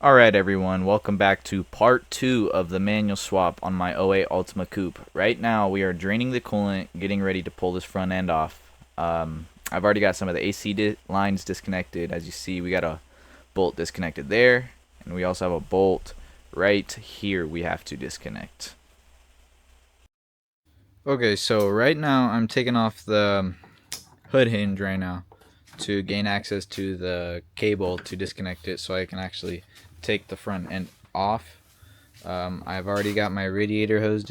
Alright everyone, welcome back to part 2 of the manual swap on my '08 Altima Coupe. Right now we are draining the coolant, getting ready to pull this front end off. I've already got some of the AC lines disconnected. As you see, we got a bolt disconnected there, and we also have a bolt right here we have to disconnect. Okay, so right now I'm taking off the hood hinge right now to gain access to the cable to disconnect it so I can actually take the front end off. I've already got my radiator hose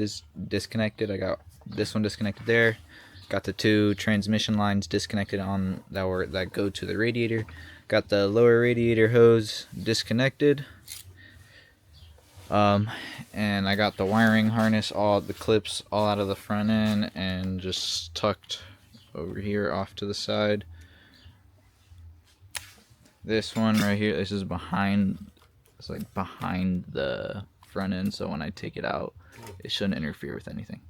disconnected. I got this one disconnected there. Got the two transmission lines disconnected on that go to the radiator. Got the lower radiator hose disconnected. And I got the wiring harness, all the clips all out of the front end and just tucked over here off to the side. This one right here, this is behind, it's like behind the front end, so when I take it out, it shouldn't interfere with anything.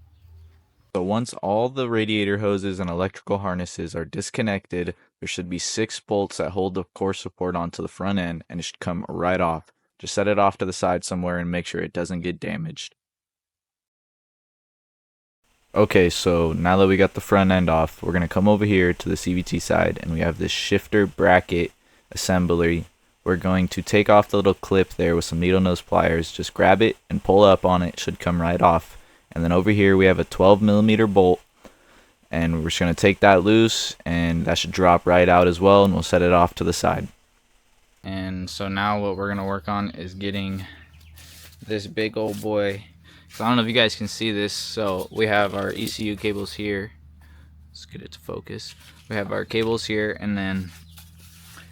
So once all the radiator hoses and electrical harnesses are disconnected, there should be 6 bolts that hold the core support onto the front end, and it should come right off. Just set it off to the side somewhere and make sure it doesn't get damaged. Okay, so now that we got the front end off, we're going to come over here to the CVT side, and we have this shifter bracket assembly. We're going to take off the little clip there with some needle nose pliers. Just grab it and pull up on it. It should come right off. And then over here we have a 12mm bolt, and we're just going to take that loose, and that should drop right out as well, and we'll set it off to the side. And so now what we're going to work on is getting this big old boy. So I don't know if you guys can see this. So we have our ECU cables here. Let's get it to focus. We have our cables here, and then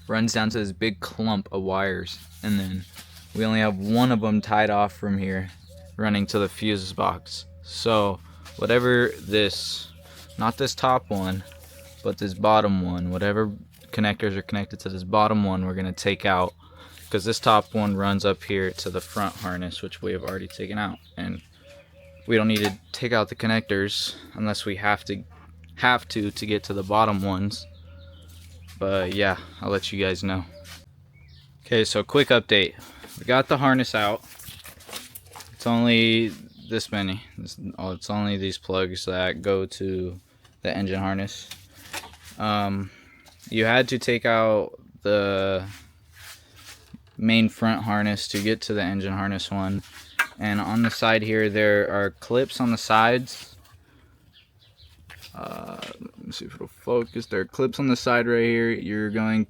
runs down to this big clump of wires, and then we only have one of them tied off from here running to the fuses box. So whatever this, not this top one, but this bottom one, whatever connectors are connected to this bottom one, we're going to take out, because this top one runs up here to the front harness, which we have already taken out, and we don't need to take out the connectors unless we have to get to the bottom ones. But yeah, I'll let you guys know. Okay, so quick update. We got the harness out. It's only this many. It's only these plugs that go to the engine harness. You had to take out the main front harness to get to the engine harness one. And on the side here, there are clips on the sides. Let me see if it'll focus. There are clips on the side right here. You're going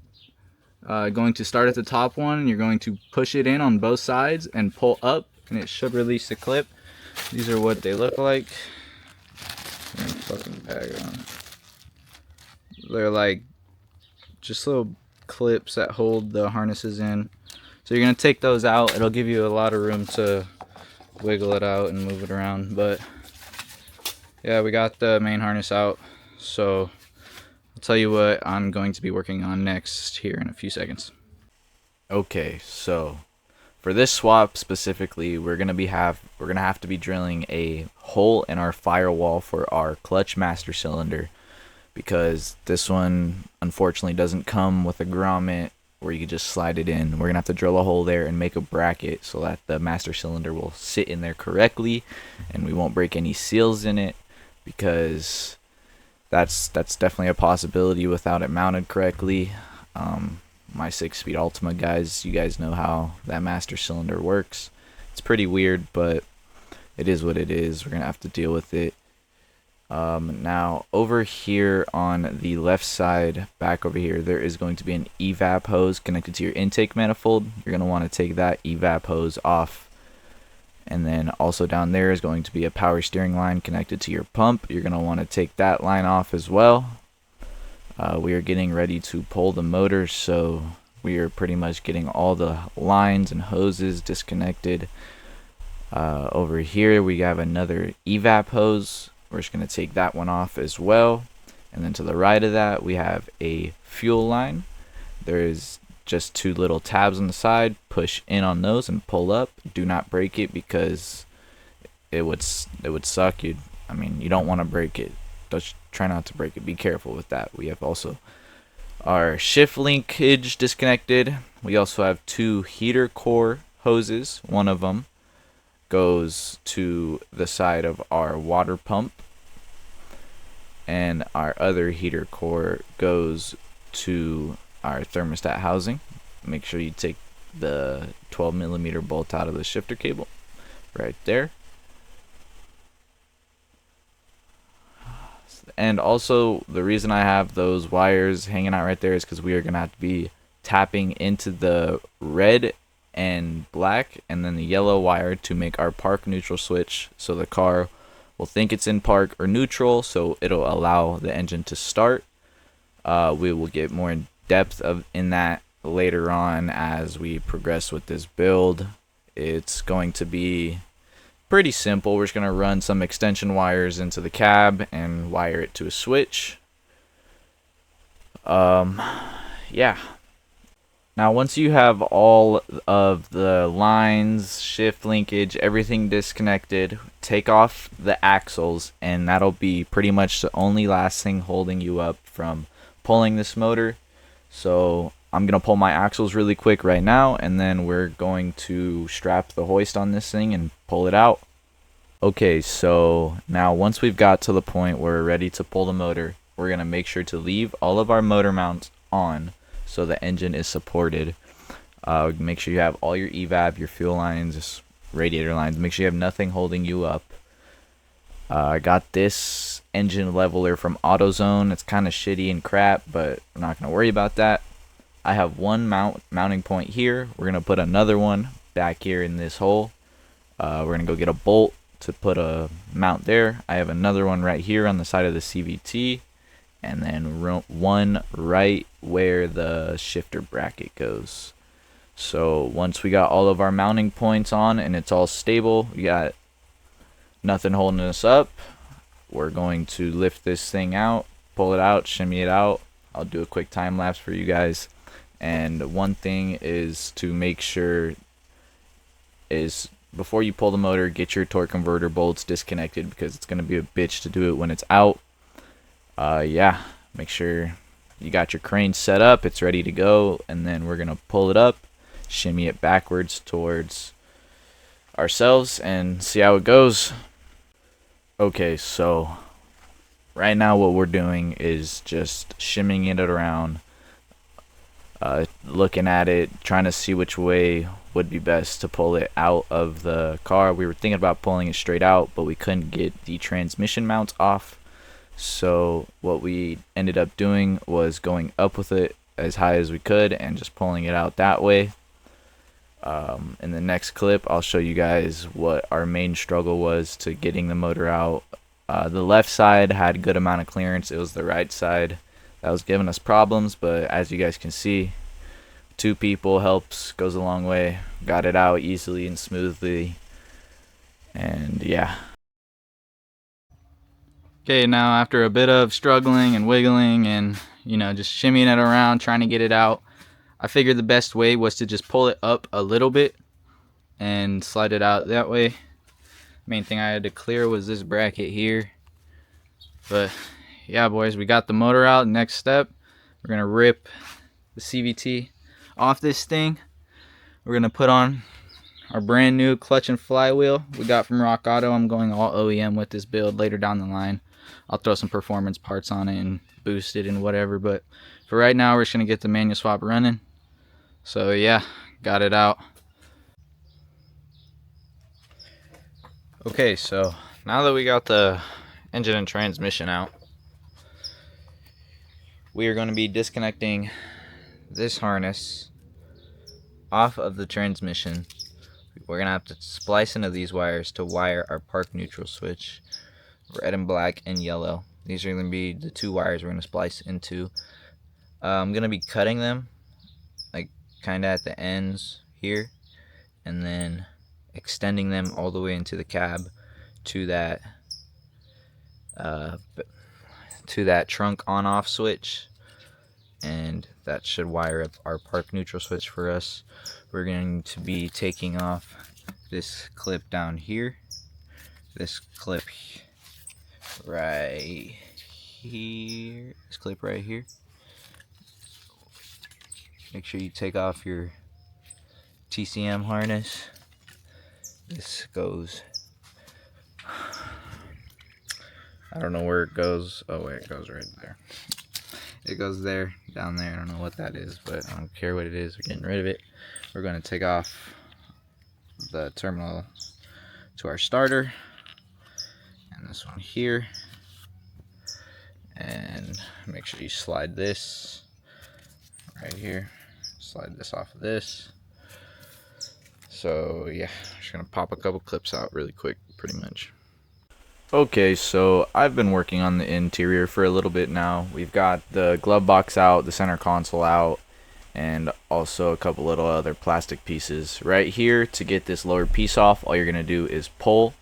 to start at the top one, and you're going to push it in on both sides and pull up, and it should release the clip. These are what they look like. Fucking bag on. They're like just little clips that hold the harnesses in. So you're gonna take those out. It'll give you a lot of room to wiggle it out and move it around. But yeah, we got the main harness out. So I'll tell you what I'm going to be working on next here in a few seconds. Okay, so for this swap specifically, we're gonna have to be drilling a hole in our firewall for our clutch master cylinder, because this one unfortunately doesn't come with a grommet where you can just slide it in. We're gonna have to drill a hole there and make a bracket so that the master cylinder will sit in there correctly, and we won't break any seals in it, because that's definitely a possibility without it mounted correctly. My 6-speed Altima guys, you guys know how that master cylinder works. It's pretty weird, but it is what it is. We're gonna have to deal with it. Now over here on the left side, back over here, there is going to be an evap hose connected to your intake manifold. You're going to want to take that evap hose off. And then also down there is going to be a power steering line connected to your pump. You're going to want to take that line off as well. We are getting ready to pull the motor, so we are pretty much getting all the lines and hoses disconnected. Over here we have another evap hose. We're just going to take that one off as well. And then to the right of that, we have a fuel line. There's just 2 little tabs on the side. Push in on those and pull up. Do not break it, because it would suck. You don't want to break it. Just try not to break it. Be careful with that. We have also our shift linkage disconnected. We also have 2 heater core hoses. One of them goes to the side of our water pump, and our other heater core goes to our thermostat housing. Make sure you take the 12mm bolt out of the shifter cable right there. And also, the reason I have those wires hanging out right there is because we are going to have to be tapping into the red and black and then the yellow wire to make our park neutral switch, so the car will think it's in park or neutral, so it'll allow the engine to start. We will get more in depth in that later on as we progress with this build. It's going to be pretty simple. We're just going to run some extension wires into the cab and wire it to a switch. Yeah. Now once you have all of the lines, shift linkage, everything disconnected, take off the axles, and that'll be pretty much the only last thing holding you up from pulling this motor. So I'm going to pull my axles really quick right now, and then we're going to strap the hoist on this thing and pull it out. Okay, so now once we've got to the point where we're ready to pull the motor, we're going to make sure to leave all of our motor mounts on so the engine is supported. Make sure you have all your evap, your fuel lines, radiator lines. Make sure you have nothing holding you up. I got this engine leveler from AutoZone. It's kind of shitty and crap, but I'm not going to worry about that. I have one mounting point here. We're going to put another one back here in this hole. We're going to go get a bolt to put a mount there. I have another one right here on the side of the CVT, and then one right where the shifter bracket goes. So once we got all of our mounting points on and it's all stable, we got nothing holding us up, we're going to lift this thing out, pull it out, shimmy it out. I'll do a quick time lapse for you guys. And one thing is to make sure is before you pull the motor, get your torque converter bolts disconnected, because it's going to be a bitch to do it when it's out. Yeah, make sure you got your crane set up, it's ready to go, and then we're going to pull it up, shimmy it backwards towards ourselves, and see how it goes. Okay, so right now what we're doing is just shimmying it around, looking at it, trying to see which way would be best to pull it out of the car. We were thinking about pulling it straight out, but we couldn't get the transmission mounts off. So what we ended up doing was going up with it as high as we could and just pulling it out that way. In the next clip, I'll show you guys what our main struggle was to getting the motor out. The left side had a good amount of clearance. It was the right side that was giving us problems, but as you guys can see, 2 people goes a long way. Got it out easily and smoothly, and yeah. Okay, now after a bit of struggling and wiggling and just shimmying it around, trying to get it out, I figured the best way was to just pull it up a little bit and slide it out that way. Main thing I had to clear was this bracket here. But yeah, boys, we got the motor out. Next step, we're gonna rip the CVT off this thing. We're gonna put on our brand new clutch and flywheel we got from Rock Auto. I'm going all OEM with this build later down the line. I'll throw some performance parts on it and boost it and whatever, but for right now we're just gonna get the manual swap running. So yeah, got it out. Okay, so now that we got the engine and transmission out, we are going to be disconnecting this harness off of the transmission. We're going to have to splice into these wires to wire our park neutral switch, red and black and yellow. These are going to be the 2 wires we're going to splice into. I'm going to be cutting them like kind of at the ends here, and then extending them all the way into the cab to that trunk on-off switch, and that should wire up our park neutral switch for us. We're going to be taking off this clip down here, this clip right here, make sure you take off your TCM harness. This goes, I don't know where it goes. Oh wait, it goes right there. It goes there, down there. I don't know what that is, but I don't care what it is. We're getting rid of it. We're going to take off the terminal to our starter, and this one here, and make sure you slide this right here. Slide this off of this. So yeah, just gonna pop a couple clips out really quick, pretty much. Okay, so I've been working on the interior for a little bit now. We've got the glove box out, the center console out, and also a couple little other plastic pieces. Right here, to get this lower piece off, all you're gonna do is pull,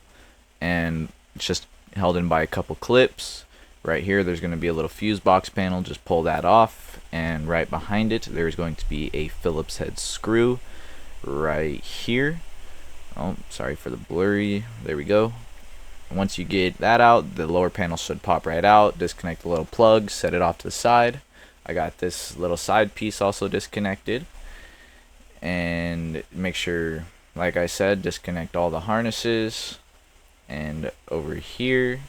and it's just held in by a couple clips. Right here, there's gonna be a little fuse box panel, just pull that off, and right behind it, there's going to be a Phillips head screw right here. Oh, sorry for the blurry. There we go. Once you get that out, the lower panel should pop right out. Disconnect the little plug, set it off to the side. I got this little side piece also disconnected. And make sure, like I said, disconnect all the harnesses. And over here,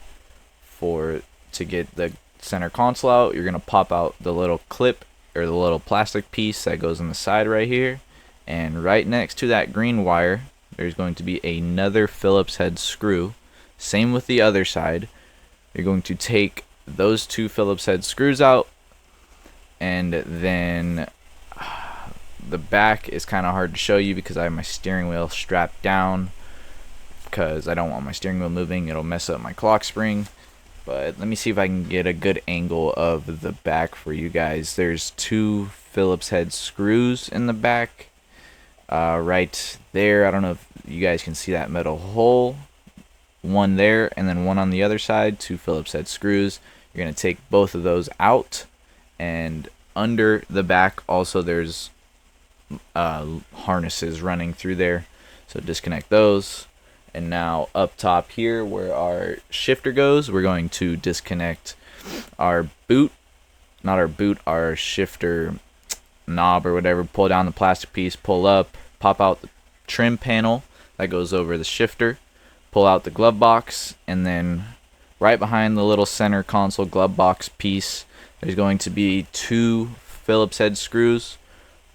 to get the center console out, you're going to pop out the little clip or the little plastic piece that goes on the side right here. And right next to that green wire, there's going to be another Phillips head screw. Same with the other side. You're going to take those two Phillips head screws out, and then the back is kind of hard to show you because I have my steering wheel strapped down because I don't want my steering wheel moving. It'll mess up my clock spring. But let me see if I can get a good angle of the back for you guys. There's two Phillips head screws in the back right there. I don't know if you guys can see that metal hole. One there and then one on the other side, two Phillips head screws. You're going to take both of those out, and under the back also there's harnesses running through there, so disconnect those. And now up top here where our shifter goes, we're going to disconnect our our shifter knob or whatever. Pull down the plastic piece, pull up, pop out the trim panel that goes over the shifter. Pull out the glove box, and then right behind the little center console glove box piece, there's going to be two Phillips head screws,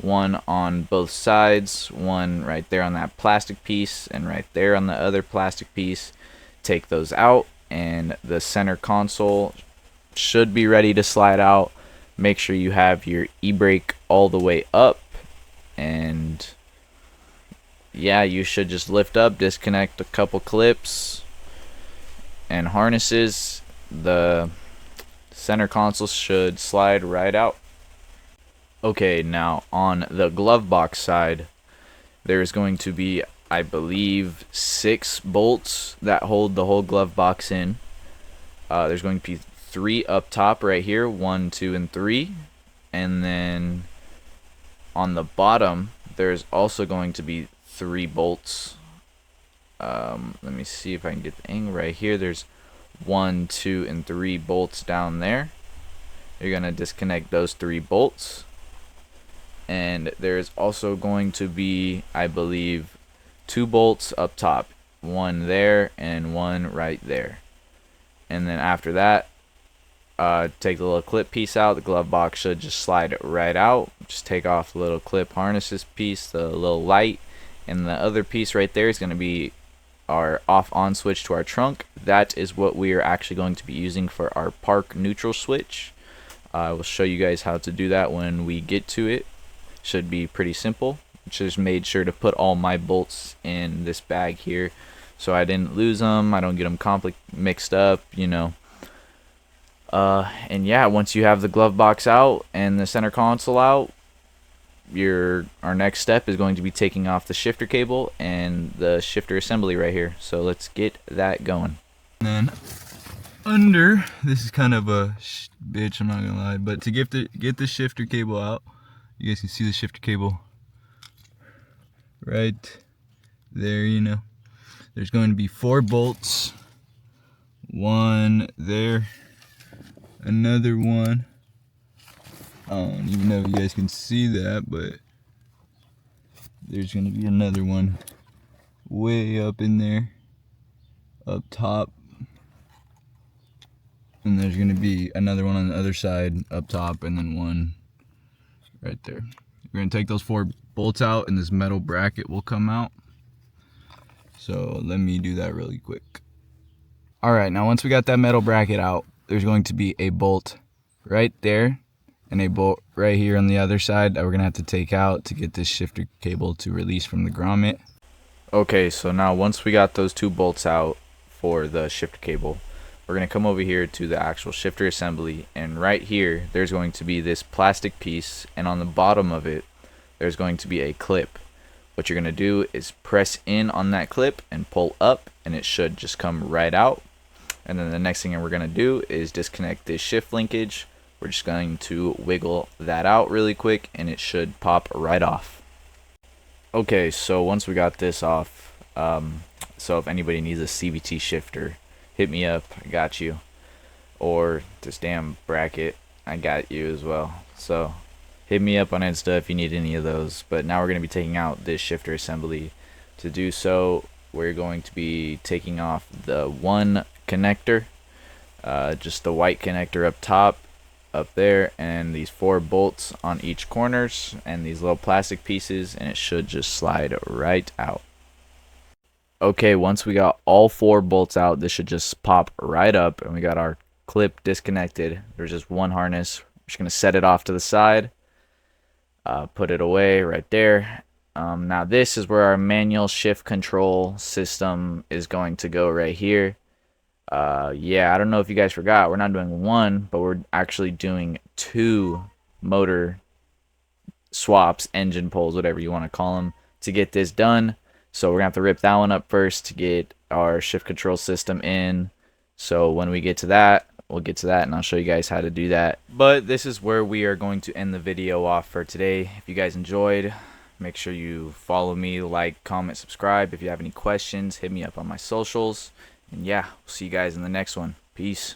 one on both sides, one right there on that plastic piece, and right there on the other plastic piece. Take those out, and the center console should be ready to slide out. Make sure you have your e-brake all the way up, and yeah, you should just lift up, disconnect a couple clips and harnesses. The center console should slide right out. Okay, now on the glove box side, there's going to be, I believe, 6 bolts that hold the whole glove box in. There's going to be 3 up top right here, 1, 2, and 3. And then on the bottom, there's also going to be 3 bolts. Let me see if I can get the angle right here. There's 1, 2, and 3 bolts down there. You're going to disconnect those 3 bolts. And there's also going to be, I believe, 2 bolts up top. 1 there and 1 right there. And then after that, take the little clip piece out. The glove box should just slide right out. Just take off the little clip harnesses piece, the little light. And the other piece right there is going to be our off-on switch to our trunk. That is what we are actually going to be using for our park neutral switch. I will show you guys how to do that when we get to it. Should be pretty simple. Just made sure to put all my bolts in this bag here so I didn't lose them. I don't get them mixed up, you know. And yeah, once you have the glove box out and the center console out, our next step is going to be taking off the shifter cable and the shifter assembly right here. So let's get that going. And then under, this is kind of a bitch, I'm not gonna lie, but to get the shifter cable out, you guys can see the shifter cable right there, you know. There's going to be 4 bolts, 1 there, another one I don't even know if you guys can see that, but there's gonna be another one way up in there, up top. And there's gonna be another one on the other side, up top, and then one right there. We're gonna take those 4 bolts out and this metal bracket will come out. So let me do that really quick. All right, now once we got that metal bracket out, there's going to be a bolt right there and a bolt right here on the other side that we're gonna have to take out to get this shifter cable to release from the grommet. Okay, so now once we got those 2 bolts out for the shifter cable, we're gonna come over here to the actual shifter assembly, and right here there's going to be this plastic piece, and on the bottom of it there's going to be a clip. What you're gonna do is press in on that clip and pull up, and it should just come right out. And then the next thing we're gonna do is disconnect this shift linkage. We're just going to wiggle that out really quick and it should pop right off. Okay, so once we got this off, so if anybody needs a CVT shifter, hit me up, I got you. Or this damn bracket, I got you as well. So hit me up on Insta if you need any of those. But now we're going to be taking out this shifter assembly. To do so, we're going to be taking off the one connector, just the white connector up top, up there, and these 4 bolts on each corners, and these little plastic pieces, and it should just slide right out. Okay, once we got all 4 bolts out, this should just pop right up, and we got our clip disconnected. There's just one harness. I'm just gonna set it off to the side, put it away right there. Now this is where our manual shift control system is going to go right here. Yeah, I don't know if you guys forgot, we're not doing 1, but we're actually doing 2 motor swaps, engine pulls, whatever you want to call them, to get this done. So we're gonna have to rip that one up first to get our shift control system in. So when we get to that, we'll get to that and I'll show you guys how to do that. But this is where we are going to end the video off for today. If you guys enjoyed, make sure you follow me, like, comment, subscribe. If you have any questions, hit me up on my socials. And yeah, we'll see you guys in the next one. Peace.